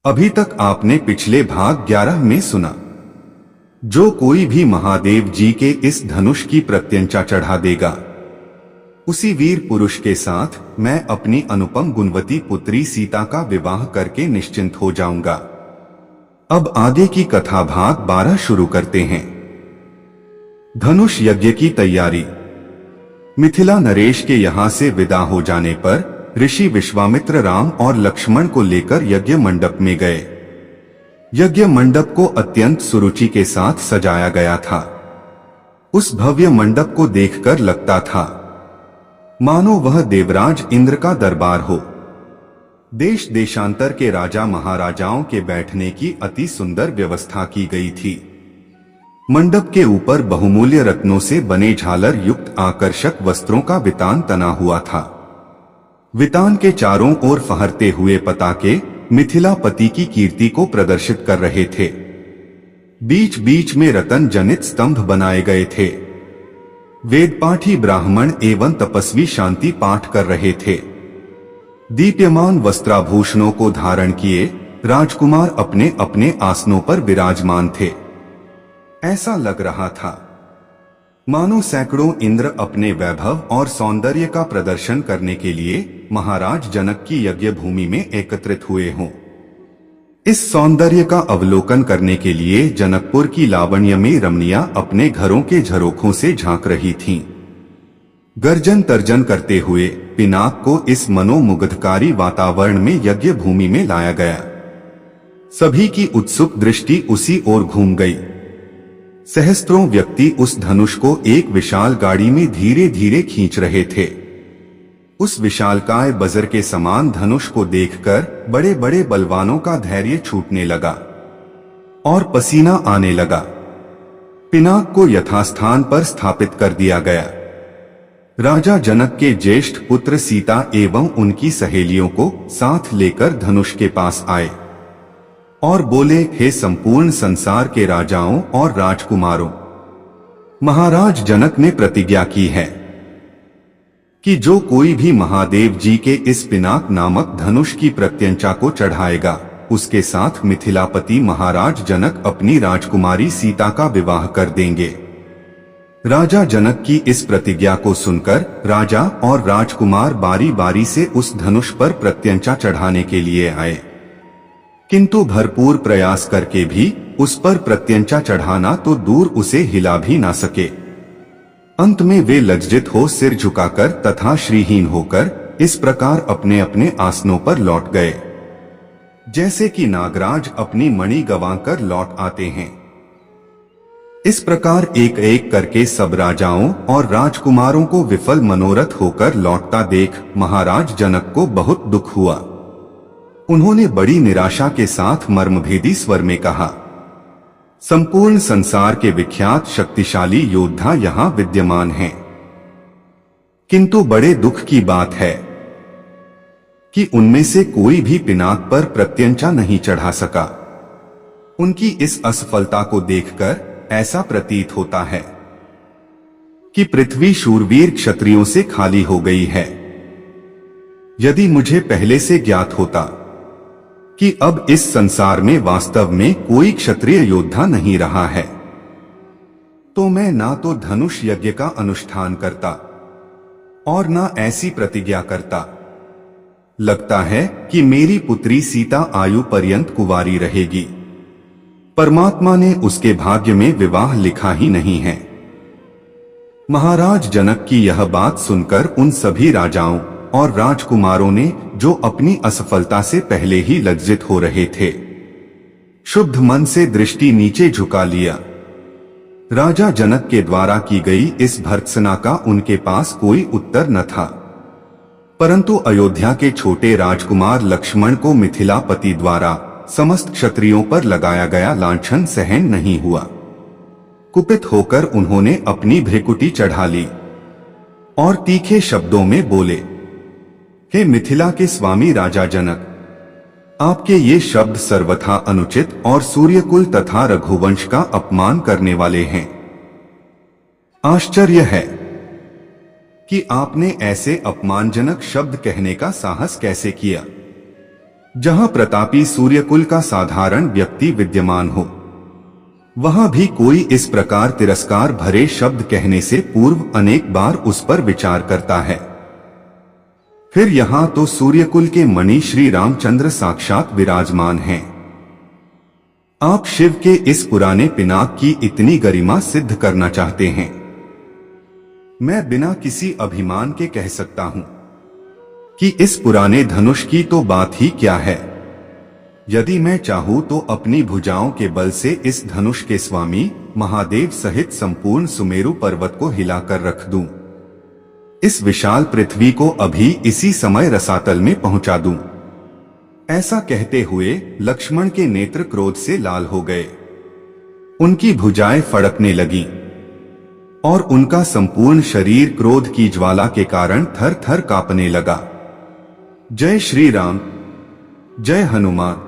अभी तक आपने पिछले भाग 11 में सुना, जो कोई भी महादेव जी के इस धनुष की प्रत्यंचा चढ़ा देगा, उसी वीर पुरुष के साथ मैं अपनी अनुपम गुणवती पुत्री सीता का विवाह करके निश्चिंत हो जाऊंगा। अब आगे की कथा भाग 12 शुरू करते हैं। धनुष यज्ञ की तैयारी। मिथिला नरेश के यहां से विदा हो जाने पर ऋषि विश्वामित्र राम और लक्ष्मण को लेकर यज्ञ मंडप में गए। यज्ञ मंडप को अत्यंत सुरुचि के साथ सजाया गया था। उस भव्य मंडप को देखकर लगता था मानो वह देवराज इंद्र का दरबार हो। देश देशांतर के राजा महाराजाओं के बैठने की अति सुंदर व्यवस्था की गई थी। मंडप के ऊपर बहुमूल्य रत्नों से बने झालर युक्त आकर्षक वस्त्रों का वितान तना हुआ था। वितान के चारों ओर फहरते हुए पताके मिथिलापति की कीर्ति को प्रदर्शित कर रहे थे। बीच बीच में रतन जनित स्तंभ बनाए गए थे। वेदपाठी ब्राह्मण एवं तपस्वी शांति पाठ कर रहे थे। दीप्यमान वस्त्राभूषणों को धारण किए राजकुमार अपने अपने आसनों पर विराजमान थे। ऐसा लग रहा था मानो सैकड़ों इंद्र अपने वैभव और सौंदर्य का प्रदर्शन करने के लिए महाराज जनक की यज्ञ भूमि में एकत्रित हुए हों। इस सौंदर्य का अवलोकन करने के लिए जनकपुर की लावण्यमयी रमणियां अपने घरों के झरोखों से झांक रही थीं। गर्जन तर्जन करते हुए पिनाक को इस मनोमुग्धकारी वातावरण में यज्ञ भूमि में लाया गया। सभी की उत्सुक दृष्टि उसी ओर घूम गई। सहस्त्रों व्यक्ति उस धनुष को एक विशाल गाड़ी में धीरे धीरे खींच रहे थे। उस विशालकाय बजर के समान धनुष को देखकर बड़े बड़े बलवानों का धैर्य छूटने लगा और पसीना आने लगा। पिनाक को यथास्थान पर स्थापित कर दिया गया। राजा जनक के ज्येष्ठ पुत्र सीता एवं उनकी सहेलियों को साथ लेकर धनुष के पास आए और बोले, हे संपूर्ण संसार के राजाओं और राजकुमारों, महाराज जनक ने प्रतिज्ञा की है कि जो कोई भी महादेव जी के इस पिनाक नामक धनुष की प्रत्यंचा को चढ़ाएगा, उसके साथ मिथिलापति महाराज जनक अपनी राजकुमारी सीता का विवाह कर देंगे। राजा जनक की इस प्रतिज्ञा को सुनकर राजा और राजकुमार बारी बारी से उस धनुष पर प्रत्यंचा चढ़ाने के लिए आए, किंतु भरपूर प्रयास करके भी उस पर प्रत्यंचा चढ़ाना तो दूर उसे हिला भी ना सके। अंत में वे लज्जित हो सिर झुकाकर तथा श्रीहीन होकर इस प्रकार अपने अपने आसनों पर लौट गए, जैसे कि नागराज अपनी मणि गंवाकर लौट आते हैं। इस प्रकार एक एक करके सब राजाओं और राजकुमारों को विफल मनोरथ होकर लौटता देख महाराज जनक को बहुत दुख हुआ। उन्होंने बड़ी निराशा के साथ मर्मभेदी स्वर में कहा, संपूर्ण संसार के विख्यात शक्तिशाली योद्धा यहाँ विद्यमान हैं, किंतु बड़े दुख की बात है कि उनमें से कोई भी पिनाक पर प्रत्यंचा नहीं चढ़ा सका। उनकी इस असफलता को देखकर ऐसा प्रतीत होता है कि पृथ्वी शूरवीर क्षत्रियों से खाली हो गई है। यदि मुझे पहले से ज्ञात होता कि अब इस संसार में वास्तव में कोई क्षत्रिय योद्धा नहीं रहा है, तो मैं ना तो धनुष यज्ञ का अनुष्ठान करता और ना ऐसी प्रतिज्ञा करता। लगता है कि मेरी पुत्री सीता आयु पर्यंत कुंवारी रहेगी। परमात्मा ने उसके भाग्य में विवाह लिखा ही नहीं है। महाराज जनक की यह बात सुनकर उन सभी राजाओं और राजकुमारों ने, जो अपनी असफलता से पहले ही लज्जित हो रहे थे, शुद्ध मन से दृष्टि नीचे झुका लिया। राजा जनक के द्वारा की गई इस भर्त्सना का उनके पास कोई उत्तर न था, परंतु अयोध्या के छोटे राजकुमार लक्ष्मण को मिथिलापति द्वारा समस्त क्षत्रियों पर लगाया गया लांछन सहन नहीं हुआ। कुपित होकर उन्होंने अपनी भ्रिकुटी चढ़ा ली और तीखे शब्दों में बोले, हे मिथिला के स्वामी राजा जनक, आपके ये शब्द सर्वथा अनुचित और सूर्यकुल तथा रघुवंश का अपमान करने वाले हैं। आश्चर्य है कि आपने ऐसे अपमानजनक शब्द कहने का साहस कैसे किया। जहां प्रतापी सूर्यकुल का साधारण व्यक्ति विद्यमान हो, वहां भी कोई इस प्रकार तिरस्कार भरे शब्द कहने से पूर्व अनेक बार उस पर विचार करता है। फिर यहां तो सूर्यकुल के मणि श्री रामचंद्र साक्षात विराजमान हैं। आप शिव के इस पुराने पिनाक की इतनी गरिमा सिद्ध करना चाहते हैं। मैं बिना किसी अभिमान के कह सकता हूं कि इस पुराने धनुष की तो बात ही क्या है। यदि मैं चाहूं तो अपनी भुजाओं के बल से इस धनुष के स्वामी महादेव सहित संपूर्ण सुमेरु पर्वत को हिलाकर रख दूं। इस विशाल पृथ्वी को अभी इसी समय रसातल में पहुंचा दूं। ऐसा कहते हुए लक्ष्मण के नेत्र क्रोध से लाल हो गए। उनकी भुजाएं फड़कने लगीं और उनका संपूर्ण शरीर क्रोध की ज्वाला के कारण थर थर कांपने लगा। जय श्री राम, जय हनुमान।